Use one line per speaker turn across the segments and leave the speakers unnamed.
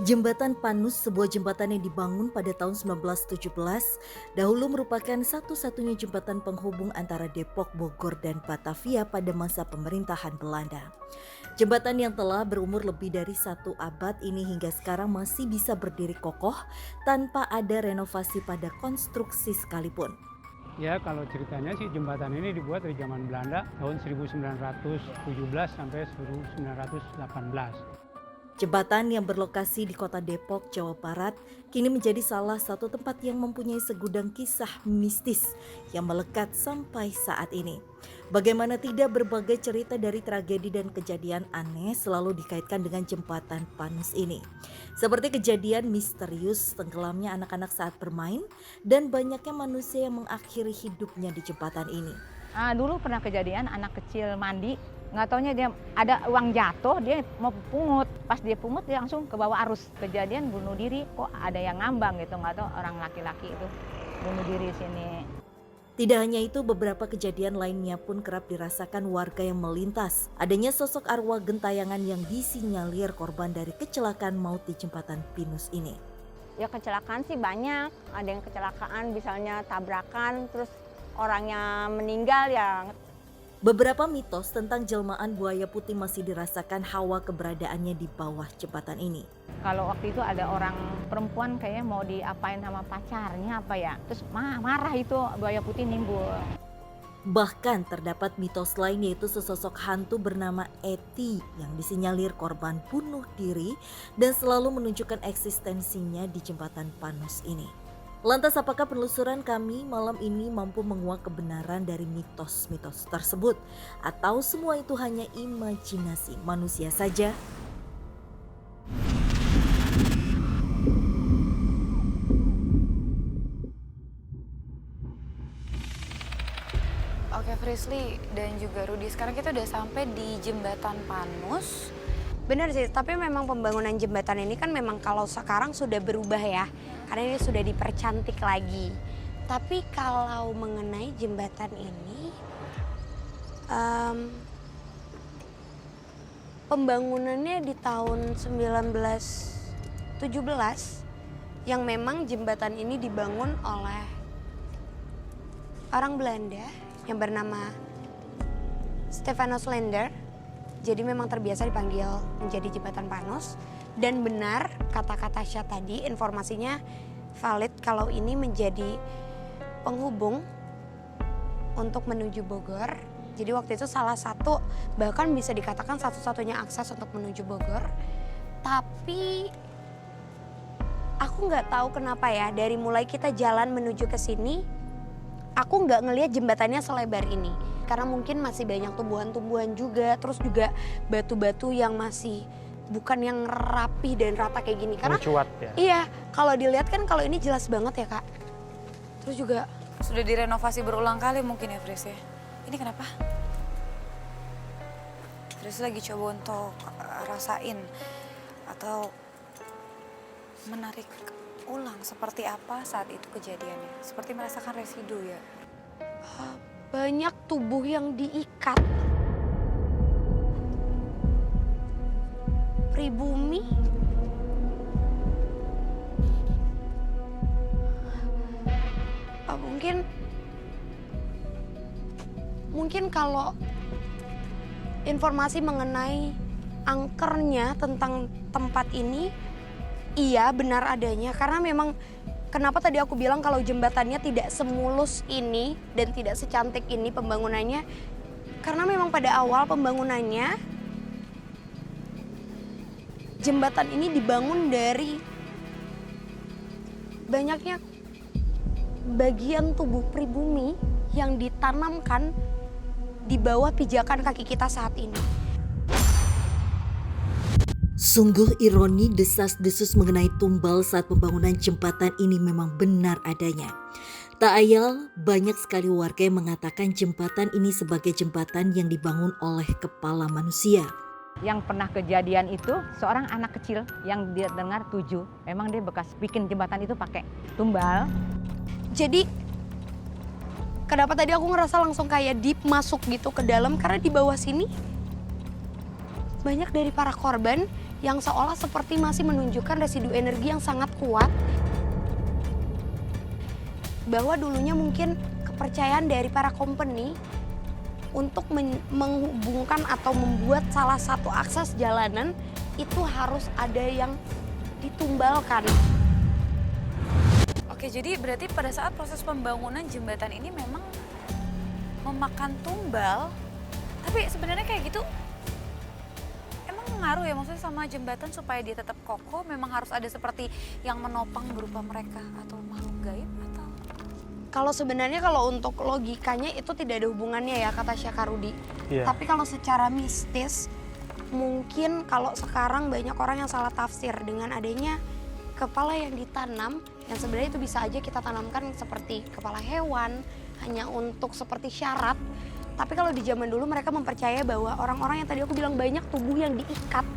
Jembatan Panus, sebuah jembatan yang dibangun pada tahun 1917, dahulu merupakan satu-satunya jembatan penghubung antara Depok, Bogor, dan Batavia pada masa pemerintahan Belanda. Jembatan yang telah berumur lebih dari 1 abad ini hingga sekarang masih bisa berdiri kokoh tanpa ada renovasi pada konstruksi sekalipun.
Ya, kalau ceritanya sih jembatan ini dibuat dari zaman Belanda tahun 1917 sampai 1918.
Jembatan yang berlokasi di kota Depok, Jawa Barat, kini menjadi salah satu tempat yang mempunyai segudang kisah mistis yang melekat sampai saat ini. Bagaimana tidak, berbagai cerita dari tragedi dan kejadian aneh selalu dikaitkan dengan jembatan Panus ini. Seperti kejadian misterius tenggelamnya anak-anak saat bermain dan banyaknya manusia yang mengakhiri hidupnya di jembatan ini.
Dulu pernah kejadian anak kecil mandi, nggak taunya dia ada uang jatuh, dia mau pungut. Pas dia pungut dia langsung ke bawah arus. Kejadian bunuh diri, kok ada yang ngambang gitu, nggak tahu orang laki-laki itu bunuh diri di sini.
Tidak hanya itu, beberapa kejadian lainnya pun kerap dirasakan warga yang melintas. Adanya sosok arwah gentayangan yang disinyalir korban dari kecelakaan maut di jembatan Pinus ini.
Ya kecelakaan sih banyak, ada yang kecelakaan misalnya tabrakan, terus orangnya meninggal ya.
Beberapa mitos tentang jelmaan buaya putih masih dirasakan hawa keberadaannya di bawah jembatan ini.
Kalau waktu itu ada orang perempuan kayaknya mau diapain sama pacarnya apa ya, terus marah itu buaya putih nimbul.
Bahkan terdapat mitos lain, yaitu sesosok hantu bernama Eti yang disinyalir korban bunuh diri dan selalu menunjukkan eksistensinya di jembatan Panus ini. Lantas apakah penelusuran kami malam ini mampu menguak kebenaran dari mitos-mitos tersebut? Atau semua itu hanya imajinasi manusia saja?
Oke Frisly dan juga Rudi, sekarang kita udah sampai di Jembatan Panus.
Benar sih, tapi memang pembangunan jembatan ini kan memang kalau sekarang sudah berubah ya, karena ini sudah dipercantik lagi. Tapi kalau mengenai jembatan ini, pembangunannya di tahun 1917, yang memang jembatan ini dibangun oleh orang Belanda yang bernama Stephanus Lender. Jadi memang terbiasa dipanggil menjadi jembatan Panus. Dan benar kata-kata Syah tadi, informasinya valid kalau ini menjadi penghubung untuk menuju Bogor. Jadi waktu itu salah satu, bahkan bisa dikatakan satu-satunya akses untuk menuju Bogor. Tapi aku nggak tahu kenapa ya, dari mulai kita jalan menuju ke sini, aku nggak ngelihat jembatannya selebar ini. Karena mungkin masih banyak tumbuhan-tumbuhan juga, terus juga batu-batu yang masih bukan yang rapi dan rata kayak gini. Karena
Cuat ya.
iya, kalau dilihat kan kalau ini jelas banget ya Kak. Terus juga
Sudah direnovasi berulang kali mungkin ya Fris ya. Ini kenapa? Fris lagi coba untuk rasain atau menarik ulang seperti apa saat itu kejadiannya. Seperti merasakan residu ya.
banyak tubuh yang diikat. Pribumi. Mungkin kalau informasi mengenai angkernya tentang tempat ini, iya benar adanya. Karena memang kenapa tadi aku bilang kalau jembatannya tidak semulus ini dan tidak secantik ini pembangunannya. Karena memang pada awal pembangunannya jembatan ini dibangun dari banyaknya bagian tubuh pribumi yang ditanamkan di bawah pijakan kaki kita saat ini.
Sungguh ironi, desas-desus mengenai tumbal saat pembangunan jembatan ini memang benar adanya. Tak ayal, banyak sekali warga yang mengatakan jembatan ini sebagai jembatan yang dibangun oleh kepala manusia.
Yang pernah kejadian itu seorang anak kecil yang dia dengar 7, memang dia bekas bikin jembatan itu pakai tumbal.
Jadi kenapa tadi aku ngerasa langsung kayak deep masuk gitu ke dalam, karena di bawah sini banyak dari para korban yang seolah seperti masih menunjukkan residu energi yang sangat kuat bahwa dulunya mungkin kepercayaan dari para company untuk menghubungkan atau membuat salah satu akses jalanan itu harus ada yang ditumbalkan.
Oke, jadi berarti pada saat proses pembangunan jembatan ini memang memakan tumbal, tapi sebenarnya kayak gitu emang ngaruh ya, maksudnya sama jembatan supaya dia tetap kokoh memang harus ada seperti yang menopang berupa mereka atau makhluk gaib atau?
Kalau sebenarnya kalau untuk logikanya itu tidak ada hubungannya ya kata Syekh Rudi.
Iya.
Tapi kalau secara mistis mungkin kalau sekarang banyak orang yang salah tafsir dengan adanya kepala yang ditanam yang sebenarnya itu bisa aja kita tanamkan seperti kepala hewan hanya untuk seperti syarat. Tapi kalau di zaman dulu mereka mempercaya bahwa orang-orang yang tadi aku bilang banyak tubuh yang diikat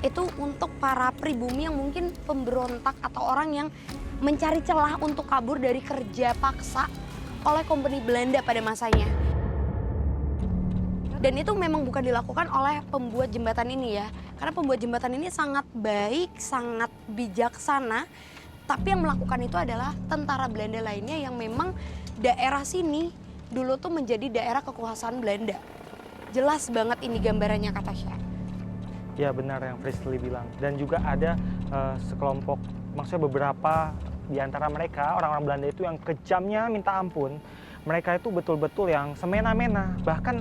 itu untuk para pribumi yang mungkin pemberontak atau orang yang mencari celah untuk kabur dari kerja paksa oleh company Belanda pada masanya. Dan itu memang bukan dilakukan oleh pembuat jembatan ini ya. Karena pembuat jembatan ini sangat baik, sangat bijaksana. Tapi yang melakukan itu adalah tentara Belanda lainnya yang memang daerah sini dulu tuh menjadi daerah kekuasaan Belanda. Jelas banget ini gambarannya kata Syah.
Ya benar yang Priestley bilang. Dan juga ada sekelompok, maksudnya beberapa di antara mereka, orang-orang Belanda itu yang kejamnya minta ampun. Mereka itu betul-betul yang semena-mena. Bahkan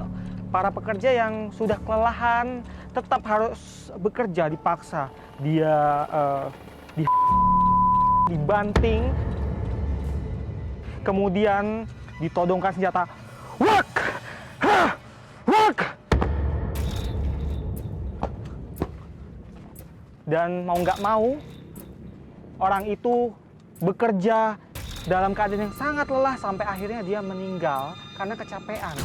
para pekerja yang sudah kelelahan tetap harus bekerja dipaksa. Dia dibanting, kemudian ditodongkan senjata. Wak! Hah! Wak! Dan mau nggak mau, orang itu bekerja dalam keadaan yang sangat lelah sampai akhirnya dia meninggal karena kecapean.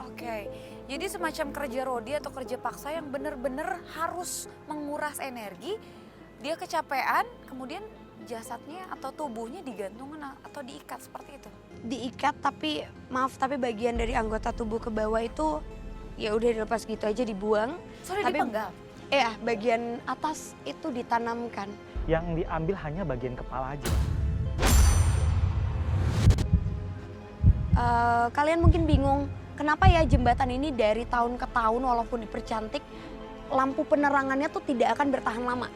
Oke, jadi semacam kerja rodi atau kerja paksa yang benar-benar harus menguras energi. Dia kecapean, kemudian jasadnya atau tubuhnya digantungkan atau diikat seperti itu.
Diikat tapi maaf tapi bagian dari anggota tubuh ke bawah itu ya udah dilepas gitu aja dibuang.
Sorry,
Tapi
dipenggal.
Bagian atas itu ditanamkan.
Yang diambil hanya bagian kepala aja.
Kalian mungkin bingung kenapa ya jembatan ini dari tahun ke tahun walaupun dipercantik lampu penerangannya tuh tidak akan bertahan lama.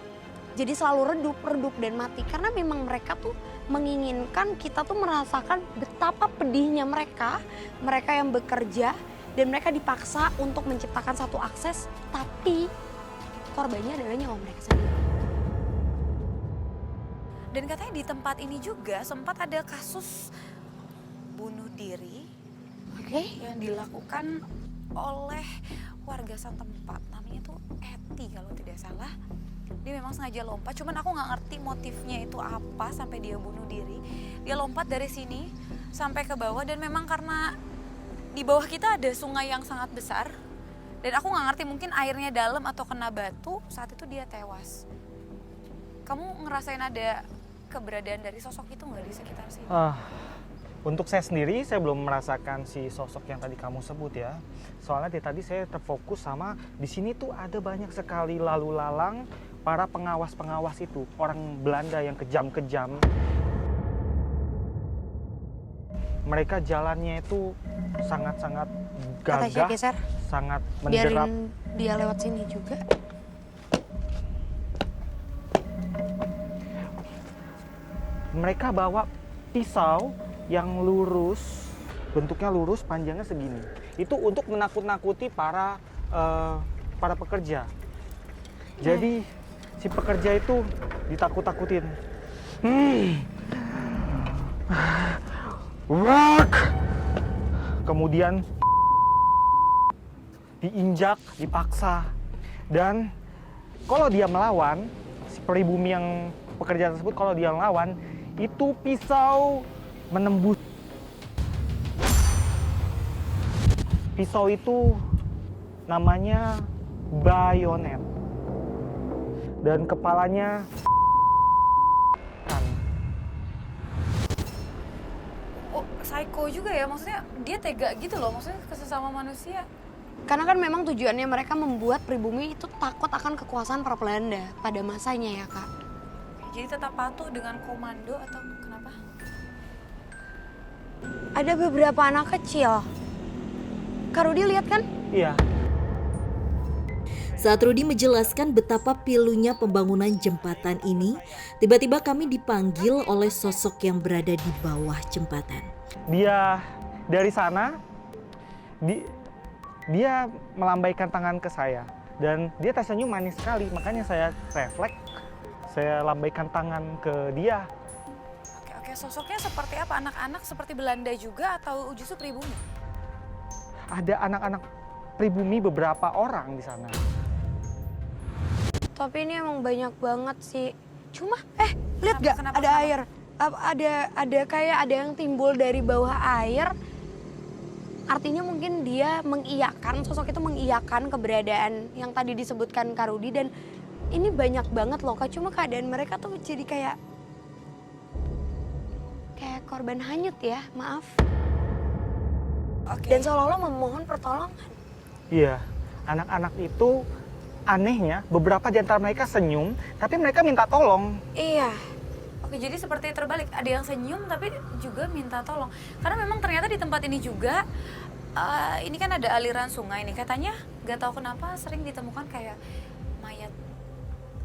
Jadi selalu redup dan mati karena memang mereka tuh menginginkan kita tuh merasakan betapa pedihnya mereka yang bekerja dan mereka dipaksa untuk menciptakan satu akses tapi korbannya adalah nyawa mereka sendiri.
Dan katanya di tempat ini juga sempat ada kasus bunuh diri yang dilakukan oleh warga setempat. Namanya tuh Eti kalau tidak salah. Dia memang sengaja lompat, cuman aku nggak ngerti motifnya itu apa sampai dia bunuh diri. Dia lompat dari sini sampai ke bawah dan memang karena di bawah kita ada sungai yang sangat besar. Dan aku nggak ngerti mungkin airnya dalam atau kena batu, saat itu dia tewas. Kamu ngerasain ada keberadaan dari sosok itu nggak di sekitar sini?
Untuk saya sendiri, saya belum merasakan si sosok yang tadi kamu sebut ya. Soalnya tadi saya terfokus sama di sini tuh ada banyak sekali lalu lalang para pengawas-pengawas itu. Orang Belanda yang kejam-kejam. Mereka jalannya itu sangat-sangat
Kata Syekh
gagah,
geser,
sangat menderap.
biarin dia lewat sini juga.
Mereka bawa pisau yang lurus, bentuknya lurus, panjangnya segini. Itu untuk menakut-nakuti para pekerja. Jadi si pekerja itu ditakut-takutin. Wak! Kemudian diinjak, dipaksa. Dan kalau dia melawan, si pribumi yang pekerja tersebut kalau dia melawan, itu pisau menembus. Pisau itu namanya bayonet. Dan kepalanya kan.
Oh, psycho juga ya, maksudnya dia tega gitu loh, maksudnya ke sesama manusia.
Karena kan memang tujuannya mereka membuat pribumi itu takut akan kekuasaan para Belanda pada masanya ya Kak.
Jadi tetap patuh dengan komando atau kenapa?
Ada beberapa anak kecil. Kak Rudi lihat kan?
Iya.
Saat Rudi menjelaskan betapa pilunya pembangunan jembatan ini, tiba-tiba kami dipanggil oleh sosok yang berada di bawah jembatan.
Dia dari sana, dia melambaikan tangan ke saya. Dan dia tersenyum manis sekali, makanya saya refleks. Saya lambaikan tangan ke dia.
Oke, sosoknya seperti apa? Anak-anak seperti Belanda juga atau justru pribumi?
Ada anak-anak pribumi beberapa orang di sana.
Tapi ini emang banyak banget sih. Cuma lihat gak
Kenapa?
ada air. Ada kayak ada yang timbul dari bawah air. Artinya mungkin dia mengiyakan, sosok itu mengiyakan keberadaan yang tadi disebutkan Kak Rudi. Dan ini banyak banget loh Kak, cuma keadaan mereka tuh jadi kayak korban hanyut ya, maaf.
Oke.
Dan seolah-olah memohon pertolongan.
Iya, anak-anak itu anehnya beberapa di antara mereka senyum, tapi mereka minta tolong.
Iya.
Oke, jadi seperti terbalik. Ada yang senyum tapi juga minta tolong. Karena memang ternyata di tempat ini juga, ini kan ada aliran sungai nih. Katanya gak tahu kenapa sering ditemukan kayak mayat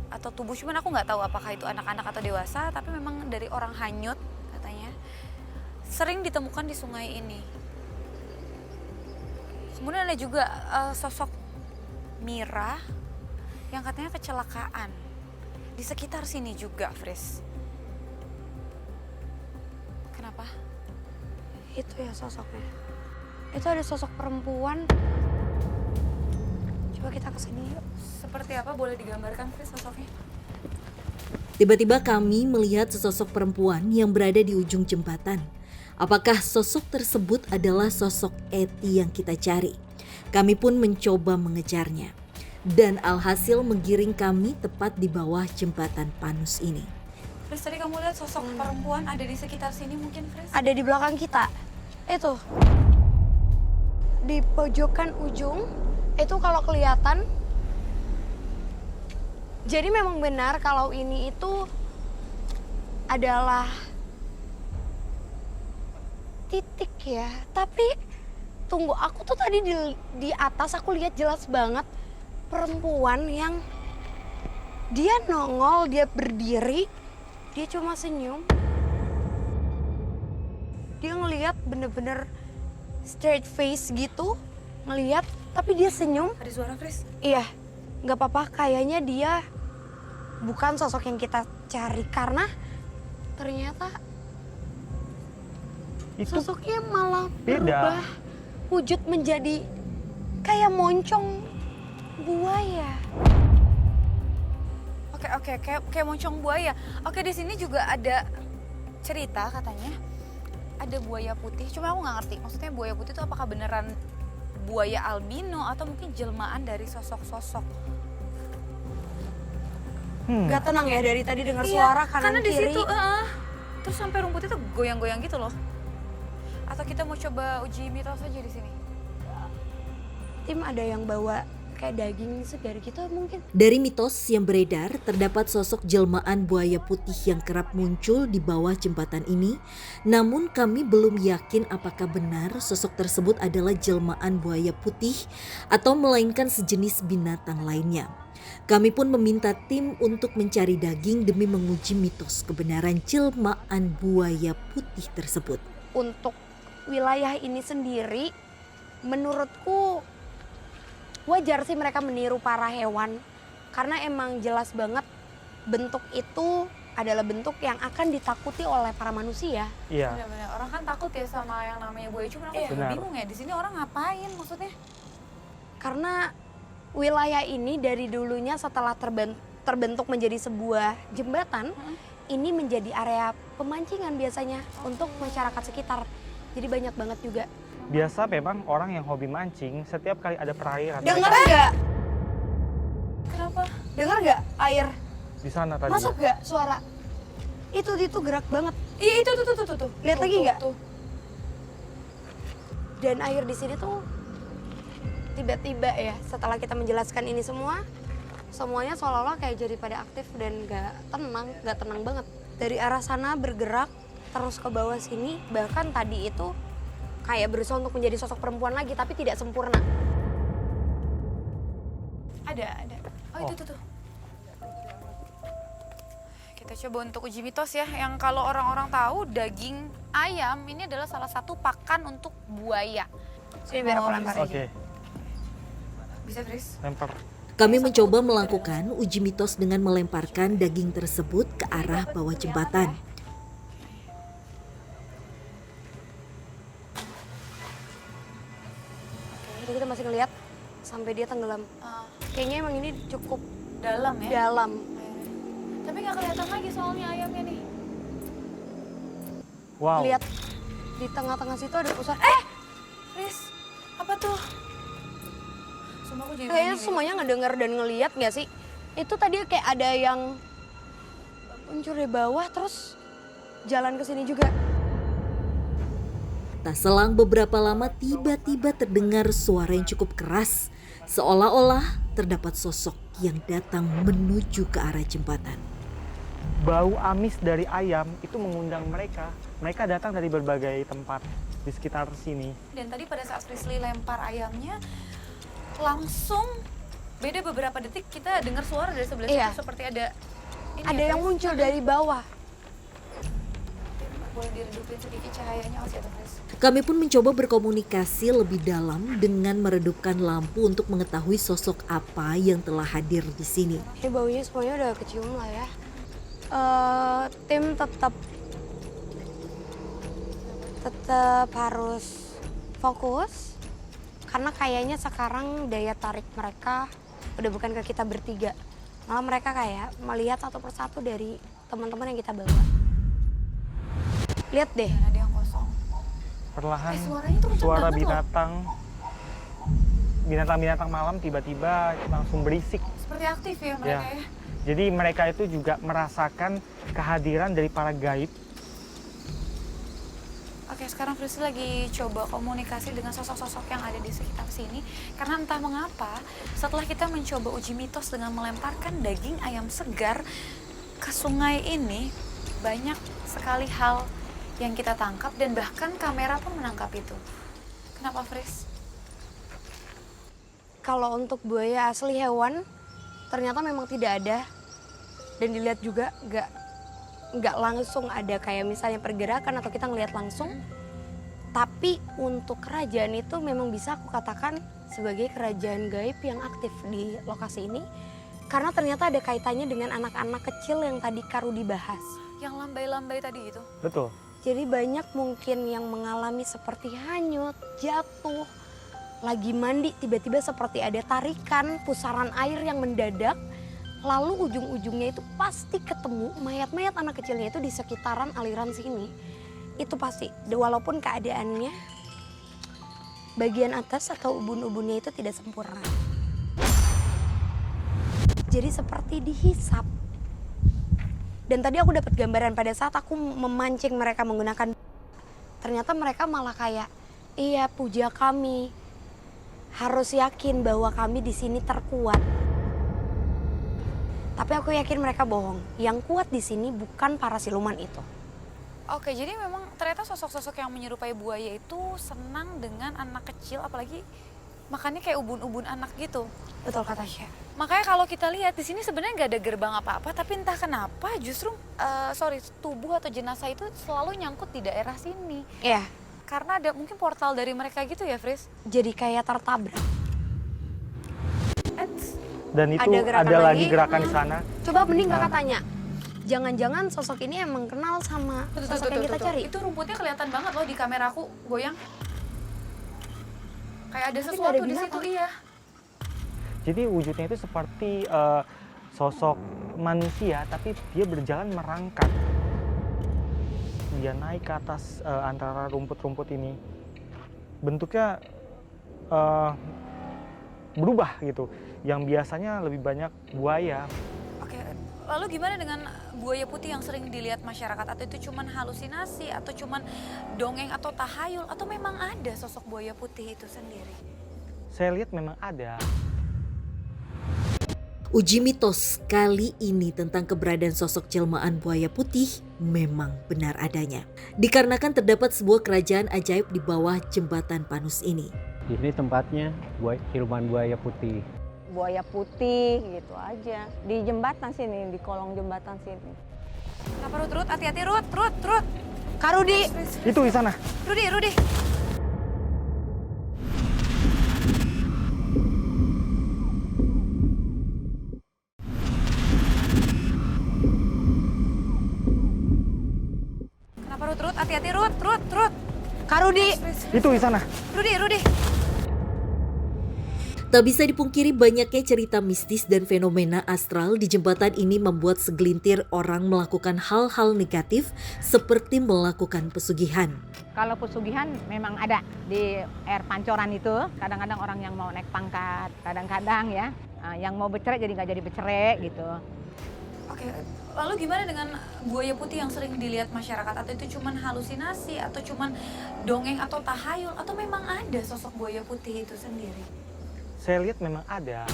atau tubuh. Cuman aku gak tahu apakah itu anak-anak atau dewasa. Tapi memang dari orang hanyut katanya. Sering ditemukan di sungai ini. Kemudian ada juga sosok Mira yang katanya kecelakaan. Di sekitar sini juga, Fris. Kenapa?
Itu ya sosoknya. Itu ada sosok perempuan. Coba kita kesini yuk.
Seperti apa? Boleh digambarkan, Fris, sosoknya?
Tiba-tiba kami melihat sesosok perempuan yang berada di ujung jembatan. Apakah sosok tersebut adalah sosok Eti yang kita cari? Kami pun mencoba mengejarnya. Dan alhasil menggiring kami tepat di bawah jembatan Panus ini.
Fris, tadi kamu lihat sosok perempuan ada di sekitar sini mungkin, Fris?
Ada di belakang kita. Itu. Di pojokan ujung, itu kalau kelihatan. Jadi memang benar kalau ini itu adalah titik ya. Tapi tunggu, aku tuh tadi di atas aku lihat jelas banget perempuan yang dia nongol, dia berdiri, dia cuma senyum. Dia ngelihat bener-bener straight face gitu, ngelihat tapi dia senyum.
Ada suara, Fris?
Iya, nggak apa-apa, kayaknya dia bukan sosok yang kita cari karena ternyata
Itu
sosoknya malah
beda.
berubah wujud menjadi kayak moncong buaya.
Oke, kayak moncong buaya. Oke, di sini juga ada cerita katanya ada buaya putih. Cuma aku nggak ngerti. Maksudnya buaya putih itu apakah beneran buaya albino atau mungkin jelmaan dari sosok-sosok?
Gak tenang ya dari tadi dengar suara kanan
karena di
kiri.
situ, terus sampai rumput itu goyang-goyang gitu loh. Atau kita mau coba uji mitos aja di sini?
Tim ada yang bawa kayak daging segar gitu mungkin.
Dari mitos yang beredar, terdapat sosok jelmaan buaya putih yang kerap muncul di bawah jembatan ini. Namun kami belum yakin apakah benar sosok tersebut adalah jelmaan buaya putih atau melainkan sejenis binatang lainnya. Kami pun meminta tim untuk mencari daging demi menguji mitos kebenaran jelmaan buaya putih tersebut.
Untuk wilayah ini sendiri, menurutku wajar sih mereka meniru para hewan. Karena emang jelas banget bentuk itu adalah bentuk yang akan ditakuti oleh para manusia.
Iya.
Benar-benar orang kan takut ya sama yang namanya buaya. Cuma aku
Benar.
bingung ya, di sini orang ngapain maksudnya?
Karena wilayah ini dari dulunya setelah terbentuk menjadi sebuah jembatan, ini menjadi area pemancingan biasanya untuk masyarakat sekitar. Jadi banyak banget juga.
Biasa memang orang yang hobi mancing setiap kali ada perairan.
Dengar nggak?
Kenapa?
Dengar nggak air?
Di sana tadi.
Masuk nggak suara? Itu gerak banget.
Iya itu tuh.
Lihat lagi nggak?
Tuh.
Dan air di sini tuh tiba-tiba ya setelah kita menjelaskan ini semua, semuanya seolah-olah kayak jadi pada aktif dan gak tenang banget. Dari arah sana bergerak terus ke bawah sini, bahkan tadi itu kayak berusaha untuk menjadi sosok perempuan lagi tapi tidak sempurna.
Ada. Oh, itu tuh. Kita coba untuk uji mitos ya, yang kalau orang-orang tahu daging ayam ini adalah salah satu pakan untuk buaya.
Sini biar aku lempar
Oke,
aja.
Bisa, Tris?
lempar.
Kami mencoba melakukan uji mitos dengan melemparkan daging tersebut ke arah bawah jembatan.
Jadi kita masih ngeliat sampai dia tenggelam. Kayaknya emang ini cukup
Dalam ya?
dalam.
Tapi nggak kelihatan lagi soalnya ayamnya nih.
Wow.
Lihat di tengah-tengah situ ada pusat.
Tris, apa tuh? Sumpah aku jadi
Kayaknya
merinding.
semuanya ngedenger dan ngeliat gak sih? Itu tadi kayak ada yang muncul dari bawah terus jalan ke sini juga.
Tak selang beberapa lama tiba-tiba terdengar suara yang cukup keras. Seolah-olah terdapat sosok yang datang menuju ke arah jembatan.
Bau amis dari ayam itu mengundang mereka. Mereka datang dari berbagai tempat di sekitar sini.
Dan tadi pada saat Frisly lempar ayamnya, langsung beda beberapa detik kita dengar suara dari sebelah
Iya.
situ seperti ada ini
Ada
ya,
yang
Fris?
muncul dari bawah.
Boleh diredupin sedikit cahayanya, oh siapa Fris?
Kami pun mencoba berkomunikasi lebih dalam dengan meredupkan lampu untuk mengetahui sosok apa yang telah hadir di sini.
Ini baunya semuanya udah kecium lah ya. Tim tetap harus fokus karena kayaknya sekarang daya tarik mereka udah bukan ke kita bertiga, malah mereka kayak melihat satu persatu dari teman-teman yang kita bawa. Lihat deh,
Dan ada yang kosong.
Perlahan
suaranya tuh kenceng
suara
banget loh.
binatang malam tiba-tiba langsung berisik.
Seperti aktif ya mereka ya.
Jadi mereka itu juga merasakan kehadiran dari para gaib.
Oke, sekarang Frisly lagi coba komunikasi dengan sosok-sosok yang ada di sekitar sini. Karena entah mengapa, setelah kita mencoba uji mitos dengan melemparkan daging ayam segar ke sungai ini, banyak sekali hal yang kita tangkap dan bahkan kamera pun menangkap itu. Kenapa, Fris?
kalau untuk buaya asli hewan ternyata memang tidak ada, dan dilihat juga nggak langsung ada kayak misalnya pergerakan atau kita ngelihat langsung. Tapi untuk kerajaan itu memang bisa aku katakan sebagai kerajaan gaib yang aktif di lokasi ini, karena ternyata ada kaitannya dengan anak-anak kecil yang tadi Karudi bahas.
Yang lambai-lambai tadi itu.
Betul.
Jadi banyak mungkin yang mengalami seperti hanyut, jatuh, lagi mandi tiba-tiba seperti ada tarikan, pusaran air yang mendadak. Lalu ujung-ujungnya itu pasti ketemu mayat-mayat anak kecilnya itu di sekitaran aliran sini. Itu pasti, walaupun keadaannya bagian atas atau ubun-ubunnya itu tidak sempurna. Jadi seperti dihisap. Dan tadi aku dapat gambaran pada saat aku memancing mereka menggunakan, ternyata mereka malah kayak, iya puja kami, harus yakin bahwa kami di sini terkuat. Tapi aku yakin mereka bohong. Yang kuat di sini bukan para siluman itu.
Oke, jadi memang ternyata sosok-sosok yang menyerupai buaya itu senang dengan anak kecil, apalagi makannya kayak ubun-ubun anak gitu.
Betul kata Syah.
Makanya kalau kita lihat di sini sebenarnya nggak ada gerbang apa-apa, tapi entah kenapa justru tubuh atau jenazah itu selalu nyangkut di daerah sini.
Iya,
Karena ada mungkin portal dari mereka gitu ya, Fris?
jadi kayak tertabrak.
Dan itu
Ada gerakan
ada lagi
lagi.
gerakan di sana.
Coba mending kakak tanya, jangan-jangan sosok ini emang kenal sama sosok yang kita cari?
Itu rumputnya kelihatan banget loh di kamera aku goyang. Kayak ada
Tapi nggak
sesuatu
ada
di situ,
binatang.
iya.
Jadi wujudnya itu seperti sosok manusia, tapi dia berjalan merangkak. Dia naik ke atas antara rumput-rumput ini. Bentuknya berubah gitu. Yang biasanya lebih banyak buaya.
Oke, lalu gimana dengan buaya putih yang sering dilihat masyarakat? Atau itu cuman halusinasi, atau cuman dongeng atau tahayul, atau memang ada sosok buaya putih itu sendiri?
Saya lihat memang ada.
Uji mitos kali ini tentang keberadaan sosok jelmaan buaya putih memang benar adanya. Dikarenakan terdapat sebuah kerajaan ajaib di bawah jembatan Panus ini.
Di sini tempatnya siluman buaya putih.
Buaya putih gitu aja. Di jembatan sini, di kolong jembatan sini.
Kenapa Rut? Hati-hati Rut.
Kak Rudi,
Itu di sana.
Rudi. Kenapa Rut? Hati-hati Rut.
Kak Rudi.
Itu di sana.
Rudi.
Tak bisa dipungkiri banyaknya cerita mistis dan fenomena astral di jembatan ini membuat segelintir orang melakukan hal-hal negatif seperti melakukan pesugihan.
Kalau pesugihan memang ada di air pancoran itu. Kadang-kadang orang yang mau naik pangkat, kadang-kadang ya yang mau bercerai jadi nggak jadi bercerai gitu.
Oke, lalu gimana dengan buaya putih yang sering dilihat masyarakat? Atau itu cuman halusinasi, atau cuman dongeng atau tahayul, atau memang ada sosok buaya putih itu sendiri?
Saya lihat memang ada.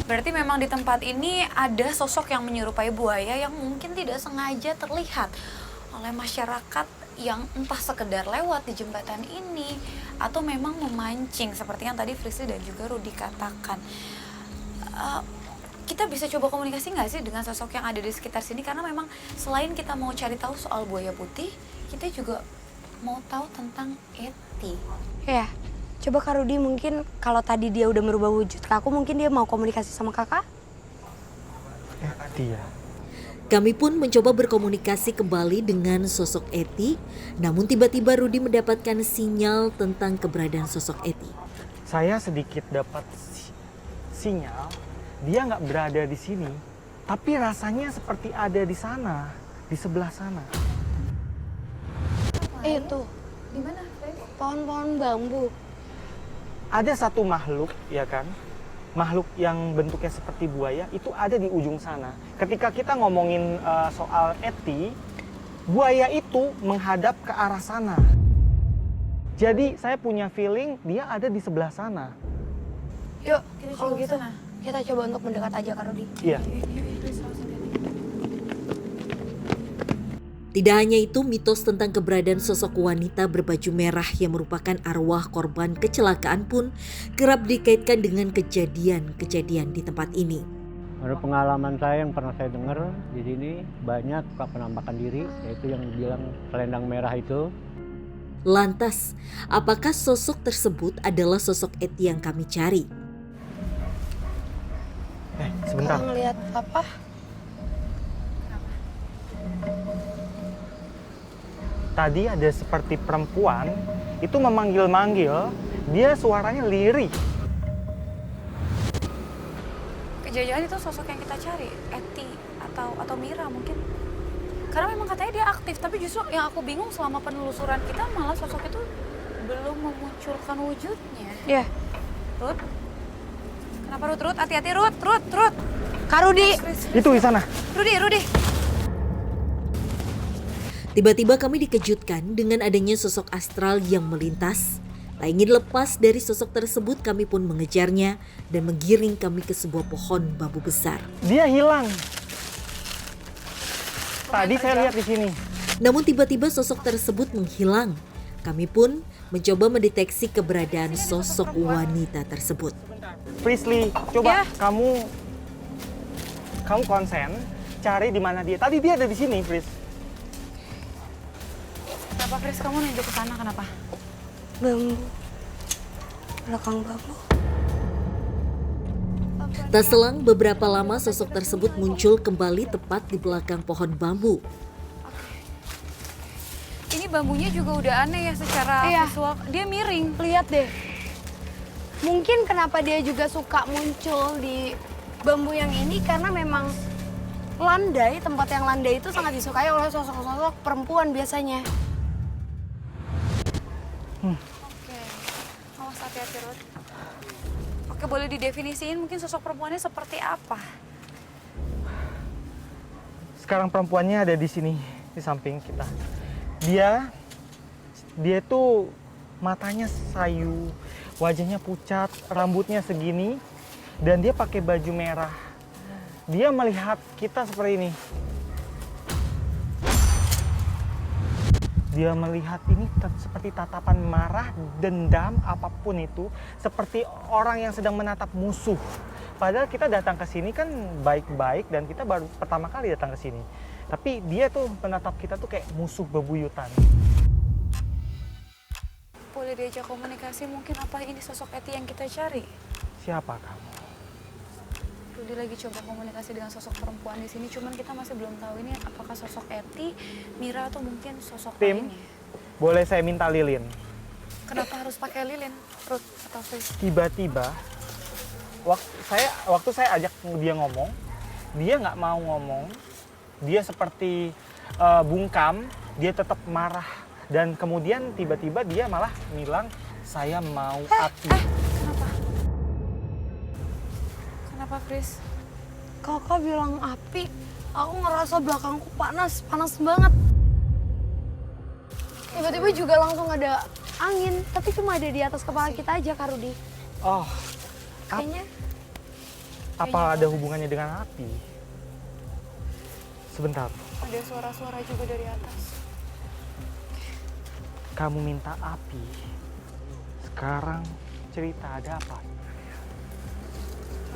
Berarti memang di tempat ini ada sosok yang menyerupai buaya yang mungkin tidak sengaja terlihat oleh masyarakat yang entah sekedar lewat di jembatan ini atau memang memancing seperti yang tadi Frisly dan juga Rudi katakan. Kita bisa coba komunikasi nggak sih dengan sosok yang ada di sekitar sini? Karena memang selain kita mau cari tahu soal buaya putih, kita juga mau tahu tentang Eti.
Ya, coba Kak Rudi mungkin kalau tadi dia udah merubah wujud ke aku, mungkin dia mau komunikasi sama kakak?
Dia.
Kami pun mencoba berkomunikasi kembali dengan sosok Eti, namun tiba-tiba Rudi mendapatkan sinyal tentang keberadaan sosok Eti.
Saya sedikit dapat sinyal dia nggak berada di sini, tapi rasanya seperti ada di sana, di sebelah sana.
Itu
Di mana,
pohon-pohon bambu.
Ada satu makhluk, ya kan? Makhluk yang bentuknya seperti buaya itu ada di ujung sana. Ketika kita ngomongin soal Eti, buaya itu menghadap ke arah sana. Jadi saya punya feeling dia ada di sebelah sana.
Yuk,
Kita
kalau
coba
gitu
kesana.
kita coba untuk mendekat aja Kak Rudi.
Iya.
Tidak hanya itu, mitos tentang keberadaan sosok wanita berbaju merah yang merupakan arwah korban kecelakaan pun kerap dikaitkan dengan kejadian-kejadian di tempat ini.
Menurut pengalaman saya yang pernah saya dengar di sini banyak penampakan diri, yaitu yang bilang selendang merah itu.
Lantas, apakah sosok tersebut adalah sosok Eti yang kami cari?
Sebentar.
Kalau ngelihat apa?
Tadi ada seperti perempuan itu memanggil-manggil, dia suaranya lirih.
Jangan-jangan itu sosok yang kita cari, Eti atau Mira mungkin. Karena memang katanya dia aktif, tapi justru yang aku bingung selama penelusuran kita malah sosok itu belum memunculkan wujudnya.
Iya.
Rut? Kenapa Rut? Hati-hati Rut.
Kak Rudi.
Itu di sana.
Rudi.
Tiba-tiba kami dikejutkan dengan adanya sosok astral yang melintas. Tak ingin lepas dari sosok tersebut, kami pun mengejarnya dan menggiring kami ke sebuah pohon bambu besar.
Dia hilang. Tadi saya lihat di sini.
Namun tiba-tiba sosok tersebut menghilang. Kami pun mencoba mendeteksi keberadaan sosok wanita tersebut.
Frisly, coba kamu konsen cari di mana dia. Tadi dia ada di sini, Fris.
Kenapa Fris kamu nunjuk ke sana kenapa?
Bambu. Belakang bambu.
Tak selang beberapa lama sosok tersebut muncul kembali tepat di belakang pohon bambu.
Ini bambunya juga udah aneh ya secara visual. Dia miring.
Lihat deh. Mungkin kenapa dia juga suka muncul di bambu yang ini karena memang landai, tempat yang landai itu sangat disukai oleh sosok-sosok perempuan biasanya.
Oke. Awas hati-hati Rut. Oke, boleh didefinisiin mungkin sosok perempuannya seperti apa?
Sekarang perempuannya ada di sini, di samping kita. Dia itu matanya sayu, wajahnya pucat, rambutnya segini, dan dia pakai baju merah. Dia melihat kita seperti ini. Dia melihat ini seperti tatapan marah, dendam, apapun itu, seperti orang yang sedang menatap musuh. Padahal kita datang ke sini kan baik-baik dan kita baru pertama kali datang ke sini. Tapi dia tuh menatap kita tuh kayak musuh bebuyutan.
Boleh diajak komunikasi, mungkin apa ini sosok Eti yang kita cari?
Siapa kamu?
Rudi lagi coba komunikasi dengan sosok perempuan di sini, cuman kita masih belum tahu ini apakah sosok Eti, Mira, atau mungkin sosok
Tim,
lainnya.
boleh saya minta lilin?
Kenapa harus pakai lilin, Ruth atau Fris?
Tiba-tiba, waktu saya ajak dia ngomong, dia nggak mau ngomong. Dia seperti bungkam, dia tetap marah. Dan kemudian tiba-tiba dia malah bilang, saya mau api.
Kenapa? Kenapa, Fris?
Kakak bilang api, aku ngerasa belakangku panas banget. Tiba-tiba juga langsung ada angin, tapi cuma ada di atas kepala kita aja, Kak Rudi.
Oh,
Kayaknya
apa ada hubungannya dengan api? Sebentar,
Ada suara-suara juga dari atas.
kamu minta api. Sekarang cerita ada apa?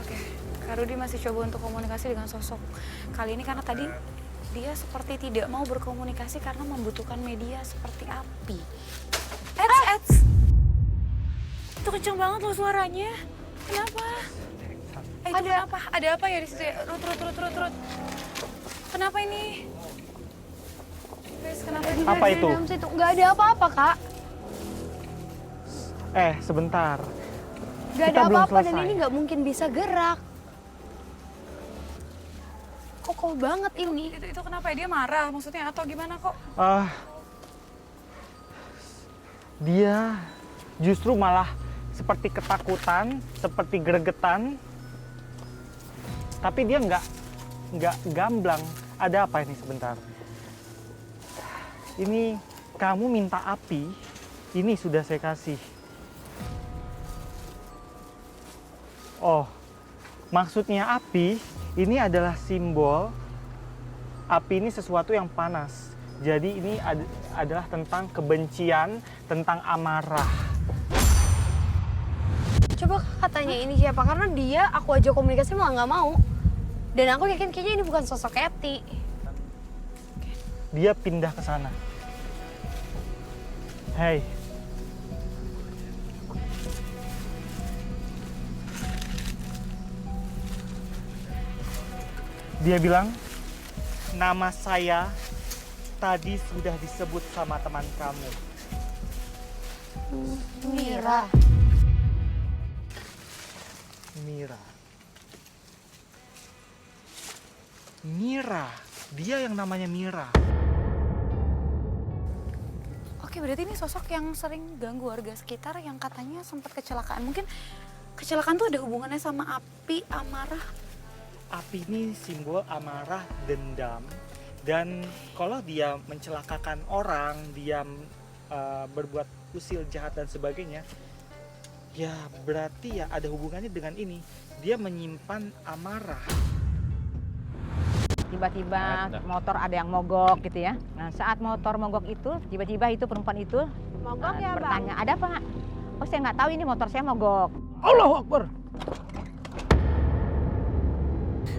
Oke, Kak Rudi masih coba untuk komunikasi dengan sosok kali ini karena tadi dia seperti tidak mau berkomunikasi karena membutuhkan media seperti api. Eds! Itu kenceng banget loh suaranya. Kenapa? Itu kenapa? Ada apa ya di situ ya? Rut. Kenapa ini? Fris, kenapa ini?
Apa itu?
dalam situ nggak ada apa-apa, Kak.
Sebentar.
Nggak
Kita
ada
belum
apa-apa dan
selesai.
ini nggak mungkin bisa gerak. Kokoh banget ini.
Itu kenapa ya? Dia marah maksudnya atau gimana kok?
Dia justru malah seperti ketakutan, seperti gregetan. Tapi dia nggak gamblang. Ada apa ini sebentar? Ini kamu minta api, ini sudah saya kasih. Oh, maksudnya api ini adalah simbol. Api ini sesuatu yang panas. Jadi ini adalah tentang kebencian, tentang amarah.
Coba Kakak tanya ini siapa, karena dia aku aja komunikasi malah nggak mau. Dan aku yakin kayaknya ini bukan sosok Eti.
Dia pindah ke sana. Hei. Dia bilang, nama saya tadi sudah disebut sama teman kamu.
Mira.
Mira. Mira. Dia yang namanya Mira.
Oke, berarti ini sosok yang sering ganggu warga sekitar yang katanya sempat kecelakaan. Mungkin kecelakaan tuh ada hubungannya sama api, amarah.
Api ini simbol amarah, dendam. Dan kalau dia mencelakakan orang, dia berbuat usil jahat dan sebagainya, ya berarti ya ada hubungannya dengan ini. Dia menyimpan amarah.
Tiba-tiba motor ada yang mogok gitu ya. Nah saat motor mogok itu, tiba-tiba itu perempuan itu bertanya, ada apa? Oh saya nggak tahu ini motor saya mogok.
Allahu Akbar.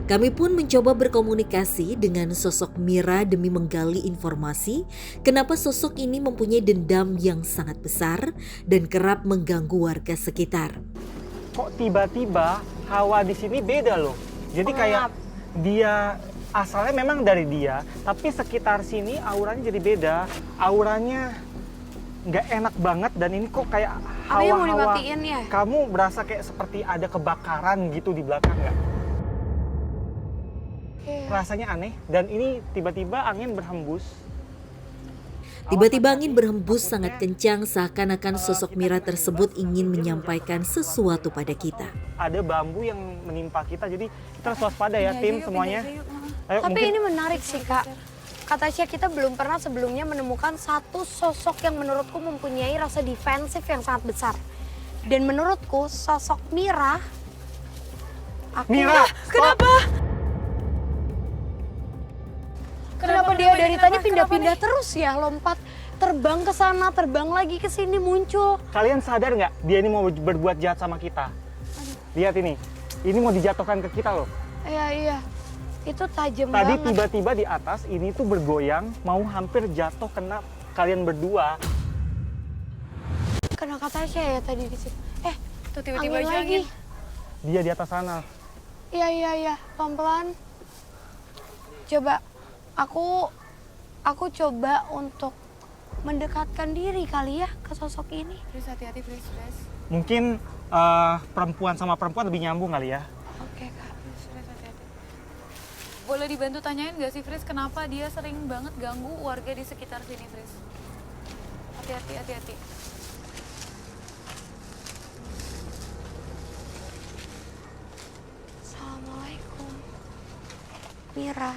Kami pun mencoba berkomunikasi dengan sosok Mira demi menggali informasi kenapa sosok ini mempunyai dendam yang sangat besar dan kerap mengganggu warga sekitar.
Kok tiba-tiba hawa di sini beda loh. Jadi kayak dia asalnya memang dari dia, tapi sekitar sini auranya jadi beda. Auranya nggak enak banget dan ini kok kayak
Apinya mau
hawa-hawa.
dimatiin ya?
Kamu berasa kayak seperti ada kebakaran gitu di belakang nggak? Rasanya aneh dan ini tiba-tiba angin berhembus.
Tiba-tiba angin berhembus sangat kencang seakan-akan sosok Mira tersebut ingin menyampaikan sesuatu pada kita.
Ada bambu yang menimpa kita, jadi kita harus waspada ya tim semuanya. Ayo,
Tapi
mungkin
ini menarik sih, Kak. Kata Cia, kita belum pernah sebelumnya menemukan satu sosok yang menurutku mempunyai rasa defensif yang sangat besar. Dan menurutku sosok Mira,
Mira,
kenapa? Kenapa dia dari tadi pindah-pindah terus ya, lompat terbang ke sana, terbang lagi ke sini, muncul.
kalian sadar nggak dia ini mau berbuat jahat sama kita? Lihat ini mau dijatuhkan ke kita loh.
Iya, itu tajam
Tadi
banget.
tiba-tiba di atas ini tuh bergoyang, mau hampir jatuh kena kalian berdua.
Kena kata Tasya ya tadi di situ.
Tuh tiba-tiba
Angin
aja
lagi.
angin.
Dia di atas sana.
Iya, pelan-pelan. Coba aku coba untuk mendekatkan diri kali ya ke sosok ini.
Fris, hati-hati Fris.
Mungkin perempuan sama perempuan lebih nyambung kali ya.
Oke, Kak.
Fris, hati-hati. Boleh dibantu tanyain nggak sih Fris, kenapa dia sering banget ganggu warga di sekitar sini Fris? Hati-hati.
Assalamualaikum. Mira.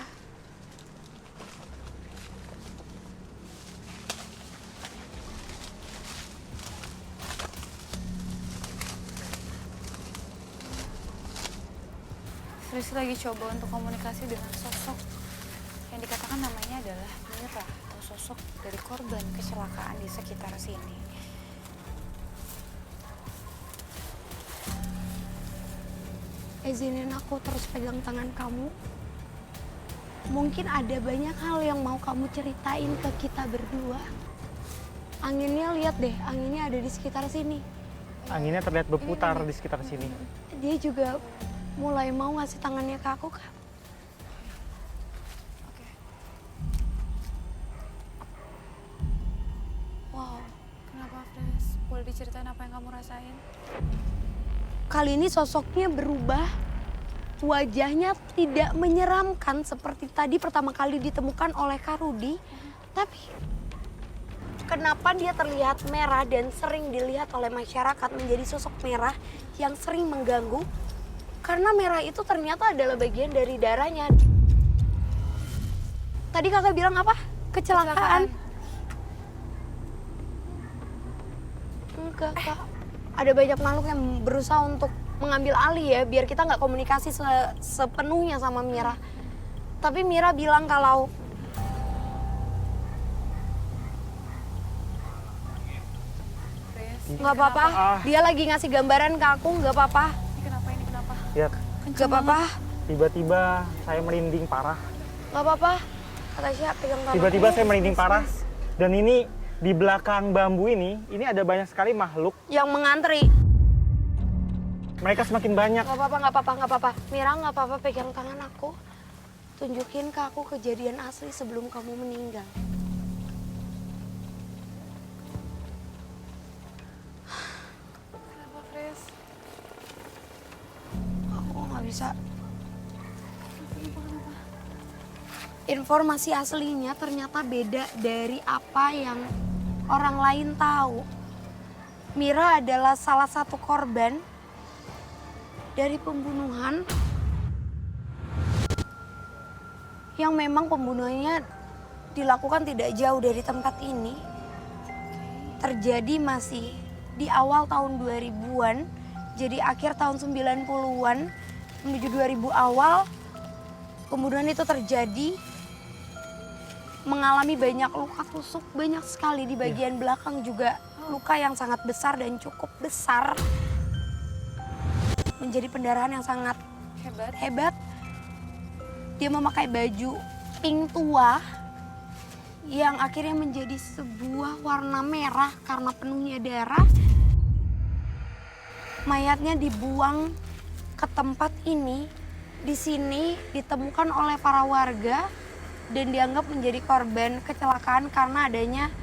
Fris lagi coba untuk komunikasi dengan sosok yang dikatakan namanya adalah Mira atau sosok dari korban kecelakaan di sekitar sini.
Izinin aku terus pegang tangan kamu. Mungkin ada banyak hal yang mau kamu ceritain ke kita berdua. Anginnya lihat deh, anginnya ada di sekitar sini.
Anginnya terlihat berputar di sekitar sini.
Dia juga mulai mau ngasih tangannya ke aku, Kak.
Oke.
Wow.
Kenapa Fris? Boleh diceritain apa yang kamu rasain?
Kali ini sosoknya berubah. Wajahnya tidak menyeramkan seperti tadi pertama kali ditemukan oleh Kak Rudi. Tapi kenapa dia terlihat merah dan sering dilihat oleh masyarakat menjadi sosok merah yang sering mengganggu? Karena merah itu ternyata adalah bagian dari darahnya. Tadi kakak bilang apa? Kecelakaan. Enggak, Kak. Ada banyak makhluk yang berusaha untuk mengambil alih ya, biar kita nggak komunikasi sepenuhnya sama Mira. Tapi Mira bilang kalau
Fris,
nggak apa-apa, dia lagi ngasih gambaran ke aku, nggak apa-apa,
ini kenapa?
Ya,
nggak apa-apa,
tiba-tiba saya merinding parah.
nggak apa-apa. Kata siapa pegang tangan
Tiba-tiba
aku.
saya merinding parah. Dan ini di belakang bambu ini ada banyak sekali makhluk.
Yang mengantri.
Mereka semakin banyak.
Nggak apa-apa, nggak apa-apa, nggak apa-apa. Mira nggak apa-apa pegang tangan aku. Tunjukin ke aku kejadian asli sebelum kamu meninggal.
Kenapa Fris?
Aku nggak bisa. Informasi aslinya ternyata beda dari apa yang orang lain tahu. Mira adalah salah satu korban dari pembunuhan yang memang pembunuhannya dilakukan tidak jauh dari tempat ini. Terjadi masih di awal tahun 2000-an, jadi akhir tahun 90-an menuju 2000 awal pembunuhan itu terjadi. Mengalami banyak luka tusuk, banyak sekali di bagian belakang juga luka yang sangat besar dan cukup besar. Menjadi pendarahan yang sangat hebat. Dia memakai baju pink tua yang akhirnya menjadi sebuah warna merah karena penuhnya darah. Mayatnya dibuang ke tempat ini. Di sini ditemukan oleh para warga dan dianggap menjadi korban kecelakaan karena adanya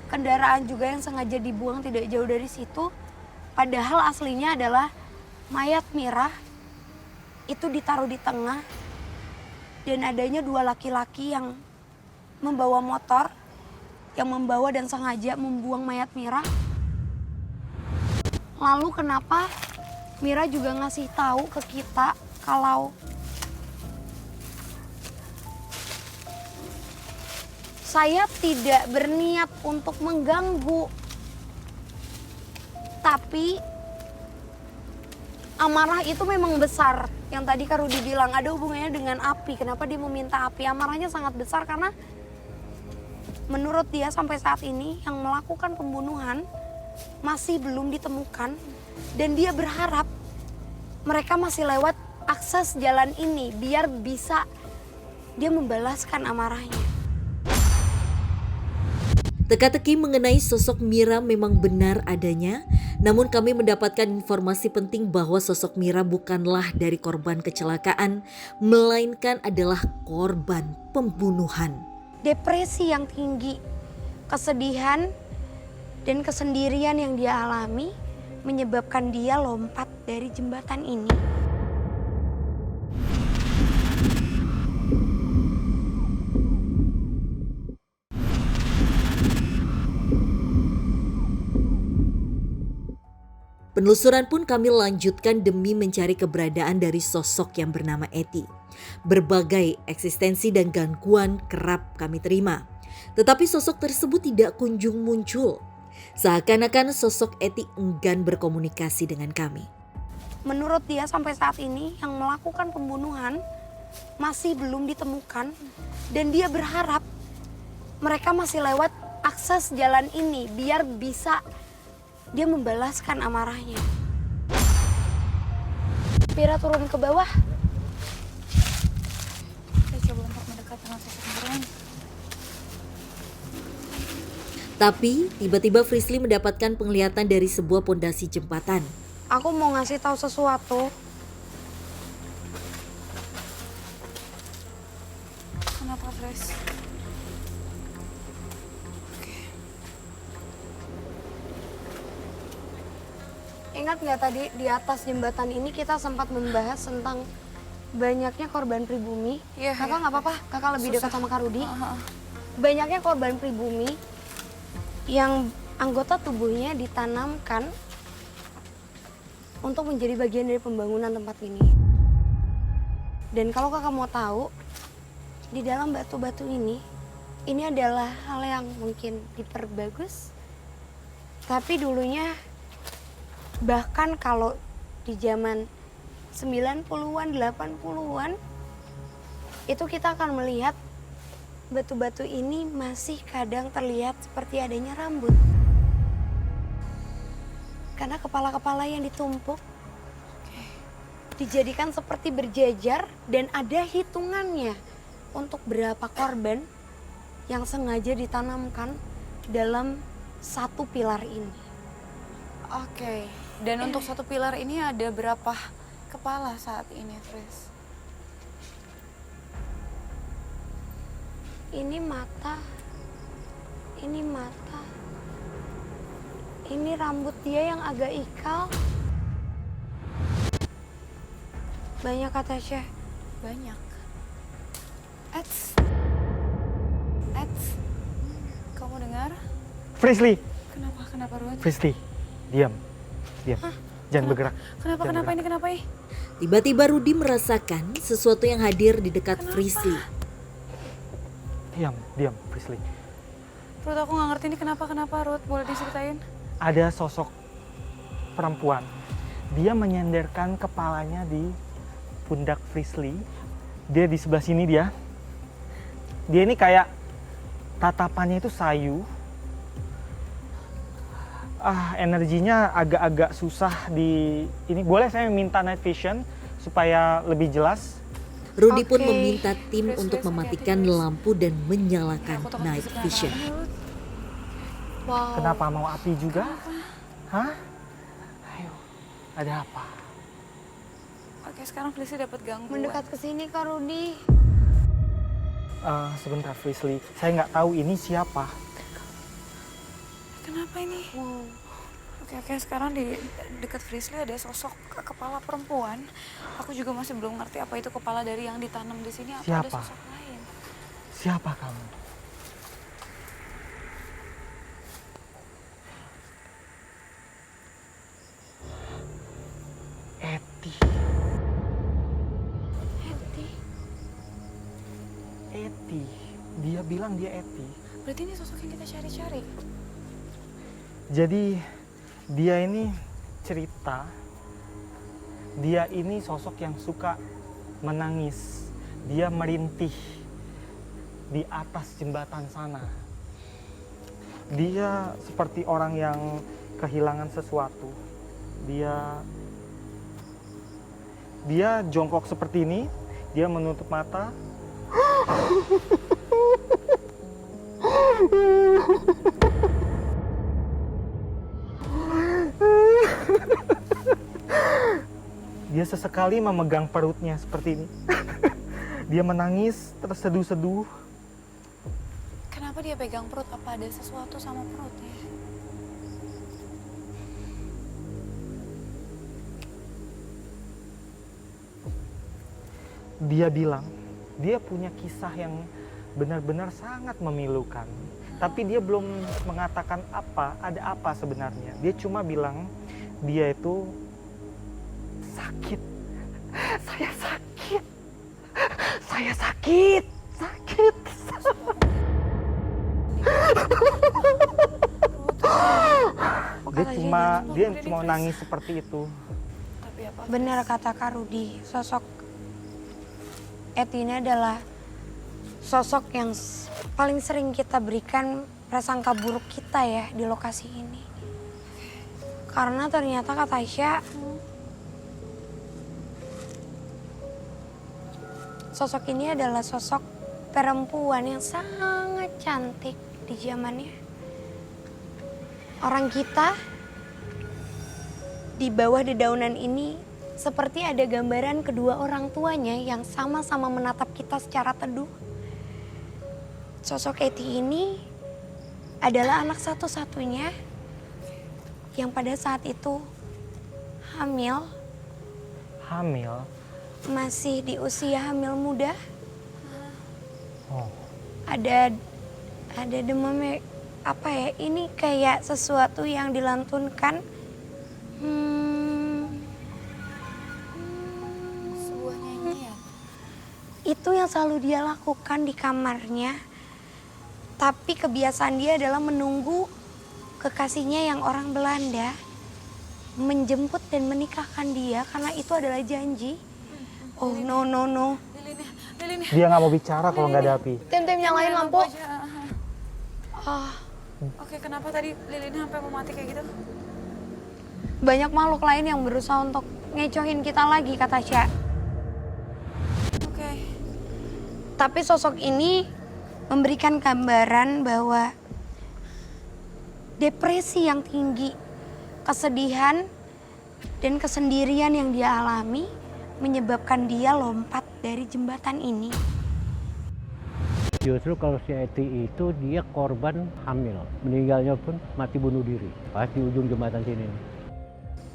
kendaraan juga yang sengaja dibuang tidak jauh dari situ. Padahal aslinya adalah mayat Mira itu ditaruh di tengah dan adanya dua laki-laki yang membawa motor yang membawa dan sengaja membuang mayat Mira. Lalu kenapa Mira juga ngasih tahu ke kita kalau saya tidak berniat untuk mengganggu. Tapi amarah itu memang besar. Yang tadi Kak Rudi bilang ada hubungannya dengan api. Kenapa dia meminta api? Amarahnya sangat besar karena menurut dia sampai saat ini yang melakukan pembunuhan masih belum ditemukan. Dan dia berharap mereka masih lewat akses jalan ini biar bisa dia membalaskan amarahnya.
Teka-teki mengenai sosok Mira memang benar adanya, namun kami mendapatkan informasi penting bahwa sosok Mira bukanlah dari korban kecelakaan, melainkan adalah korban pembunuhan.
Depresi yang tinggi, kesedihan, dan kesendirian yang dia alami menyebabkan dia lompat dari jembatan ini.
Penelusuran pun kami lanjutkan demi mencari keberadaan dari sosok yang bernama Eti. Berbagai eksistensi dan gangguan kerap kami terima. Tetapi sosok tersebut tidak kunjung muncul. Seakan-akan sosok Eti enggan berkomunikasi dengan kami.
Menurut dia sampai saat ini yang melakukan pembunuhan masih belum ditemukan. Dan dia berharap mereka masih lewat akses jalan ini biar bisa dia membalaskan amarahnya. Mira turun ke bawah.
Saya coba untuk mendekat dengan sosok buruan.
Tapi tiba-tiba Frisly mendapatkan penglihatan dari sebuah pondasi jembatan.
Aku mau ngasih tahu sesuatu.
Kenapa, Fres?
Ingat nggak tadi di atas jembatan ini kita sempat membahas tentang banyaknya korban pribumi.
Iya,
Kakak
iya.
nggak apa-apa, kakak lebih dekat
Susah.
sama Kak Rudi.
Heeh.
Banyaknya korban pribumi yang anggota tubuhnya ditanamkan untuk menjadi bagian dari pembangunan tempat ini. Dan kalau kakak mau tahu, di dalam batu-batu ini adalah hal yang mungkin diperbagus. Tapi dulunya, bahkan kalau di zaman 90-an, 80-an, itu kita akan melihat batu-batu ini masih kadang terlihat seperti adanya rambut. Karena kepala-kepala yang ditumpuk dijadikan seperti berjajar dan ada hitungannya untuk berapa korban yang sengaja ditanamkan dalam satu pilar ini.
Oke. Dan untuk satu pilar ini ada berapa kepala saat ini, Fres?
Ini mata, ini rambut dia yang agak ikal. Banyak kata Syekh.
Banyak. Eds, kamu dengar?
Frisly,
Kenapa Ruth?
Frisly, diam. Jangan bergerak.
Kenapa ini?
Tiba-tiba Rudi merasakan sesuatu yang hadir di dekat Frisly.
Diam, Frisly.
Ruth, aku nggak ngerti ini kenapa Ruth, boleh diceritain?
Ada sosok perempuan. Dia menyandarkan kepalanya di pundak Frisly. Dia di sebelah sini dia. Dia ini kayak tatapannya itu sayu. Energinya agak-agak susah di ini. Boleh saya minta night vision supaya lebih jelas?
Rudi pun
Oke.
meminta tim
Fris,
untuk
Fris,
mematikan
hati-hati, Fris.
lampu dan menyalakan
Aku takut
night
kesukaan
vision.
banget, Ruth.
Wow.
Kenapa mau api juga? Hah? Ayo, ada apa?
Oke, sekarang Felicia dapat gangguan.
Mendekat ke sini Kak Rudi.
Sebentar Frisly, saya nggak tahu ini siapa.
Kenapa ini?
Wow.
Oke, sekarang di dekat Frisly ada sosok kepala perempuan. Aku juga masih belum ngerti apa itu kepala dari yang ditanam di sini atau ada
Siapa?
sosok lain.
Siapa kamu? Eti. Eti. Dia bilang dia Eti.
Berarti ini sosok yang kita cari-cari.
Jadi dia ini cerita Dia ini sosok yang suka menangis. Dia merintih di atas jembatan sana. Dia seperti orang yang kehilangan sesuatu. Dia jongkok seperti ini, dia menutup mata. Dia sesekali memegang perutnya seperti ini. Dia menangis terseduh-seduh.
Kenapa dia pegang perut? Apa ada sesuatu sama perutnya?
Dia bilang, dia punya kisah yang benar-benar sangat memilukan. Tapi dia belum mengatakan ada apa sebenarnya. Dia cuma bilang, dia itu sakit. Saya sakit. Saya sakit. Sakit. Dia cuma nangis seperti itu.
Tapi apa?
Benar kata Kak Rudi, sosok Eti ini adalah sosok yang paling sering kita berikan prasangka buruk kita ya di lokasi ini. Karena ternyata Kak Tasya, sosok ini adalah sosok perempuan yang sangat cantik di zamannya. Orang kita di bawah dedaunan ini seperti ada gambaran kedua orang tuanya yang sama-sama menatap kita secara teduh. Sosok Eti ini adalah anak satu-satunya yang pada saat itu hamil.
Hamil?
Masih di usia hamil muda.
Oh.
Ada demam, apa ya, ini kayak sesuatu yang dilantunkan.
Sebuah nyanyian.
Itu yang selalu dia lakukan di kamarnya. Tapi kebiasaan dia adalah menunggu kekasihnya yang orang Belanda menjemput dan menikahkan dia karena itu adalah janji. Oh no.
Lilinnya.
Dia nggak mau bicara kalau nggak ada api.
Tem nyalain lampu.
Oke, kenapa tadi lilinnya sampai mau mati kayak gitu?
Banyak makhluk lain yang berusaha untuk ngecohin kita lagi, kata Tasya.
Oke.
Tapi sosok ini memberikan gambaran bahwa depresi yang tinggi, kesedihan, dan kesendirian yang dia alami menyebabkan dia lompat dari jembatan ini.
Justru kalau si Eti itu dia korban hamil. Meninggalnya pun mati bunuh diri. Pas di ujung jembatan sini.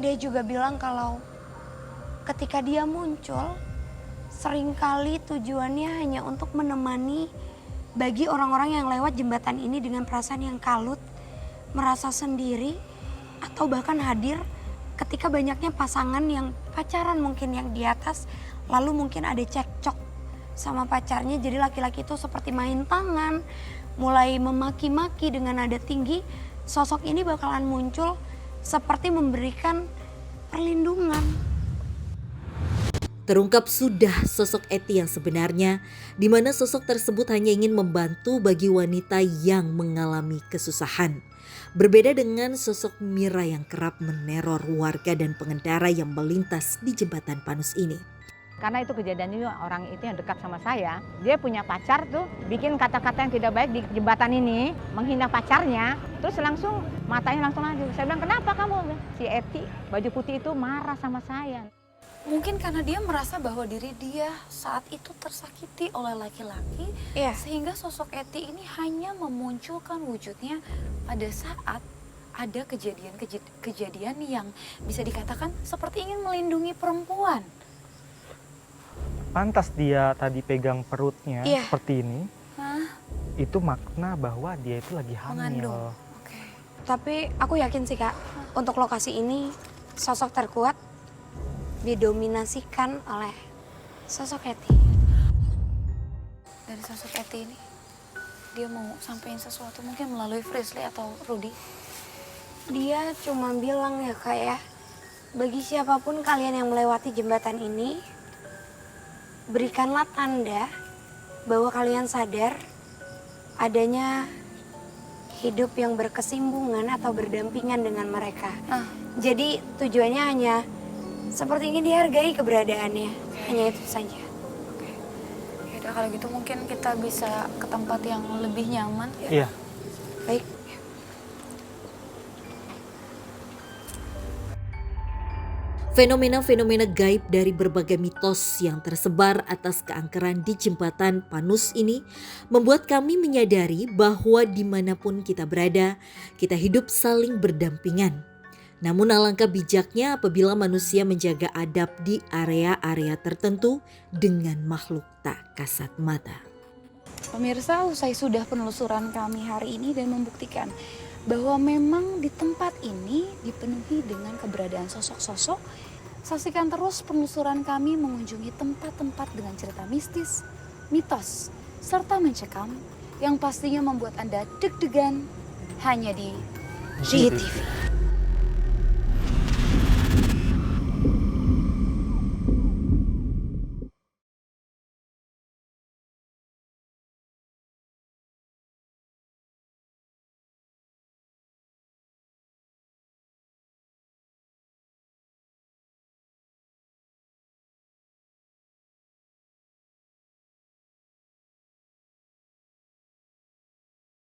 Dia juga bilang kalau ketika dia muncul, seringkali tujuannya hanya untuk menemani bagi orang-orang yang lewat jembatan ini dengan perasaan yang kalut, merasa sendiri, atau bahkan hadir ketika banyaknya pasangan yang pacaran mungkin yang di atas, lalu mungkin ada cekcok sama pacarnya, jadi laki-laki itu seperti main tangan, mulai memaki-maki dengan nada tinggi, sosok ini bakalan muncul seperti memberikan perlindungan.
Terungkap sudah sosok Eti yang sebenarnya, di mana sosok tersebut hanya ingin membantu bagi wanita yang mengalami kesusahan. Berbeda dengan sosok Mira yang kerap meneror warga dan pengendara yang melintas di jembatan Panus ini.
Karena itu kejadian itu orang itu yang dekat sama saya, dia punya pacar tuh bikin kata-kata yang tidak baik di jembatan ini, menghina pacarnya, terus langsung matanya langsung lanjut. Saya bilang, kenapa kamu? Si Eti baju putih itu marah sama saya.
Mungkin karena dia merasa bahwa diri dia saat itu tersakiti oleh laki-laki, sehingga sosok Eti ini hanya memunculkan wujudnya pada saat ada kejadian yang bisa dikatakan seperti ingin melindungi perempuan.
Pantas dia tadi pegang perutnya seperti ini. Itu makna bahwa dia itu lagi hamil.
Mengandung. Oke.
Tapi aku yakin sih Kak, untuk lokasi ini sosok terkuat didominasikan oleh sosok Eti.
Dari sosok Eti ini, dia mau sampein sesuatu mungkin melalui Frisley atau Rudy.
Dia cuma bilang ya Kak ya, Bagi siapapun kalian yang melewati jembatan ini, berikanlah tanda bahwa kalian sadar adanya hidup yang berkesinambungan atau berdampingan dengan mereka. Jadi tujuannya hanya seperti ingin dihargai keberadaannya, hanya itu saja.
Yaudah kalau gitu mungkin kita bisa ke tempat yang lebih nyaman ya.
Iya.
Baik.
Fenomena-fenomena gaib dari berbagai mitos yang tersebar atas keangkeran di jembatan Panus ini membuat kami menyadari bahwa dimanapun kita berada, kita hidup saling berdampingan. Namun alangkah bijaknya apabila manusia menjaga adab di area-area tertentu dengan makhluk tak kasat mata.
Pemirsa, usai sudah penelusuran kami hari ini dan membuktikan bahwa memang di tempat ini dipenuhi dengan keberadaan sosok-sosok. Saksikan terus penelusuran kami mengunjungi tempat-tempat dengan cerita mistis, mitos, serta mencekam yang pastinya membuat Anda deg-degan hanya di GTV.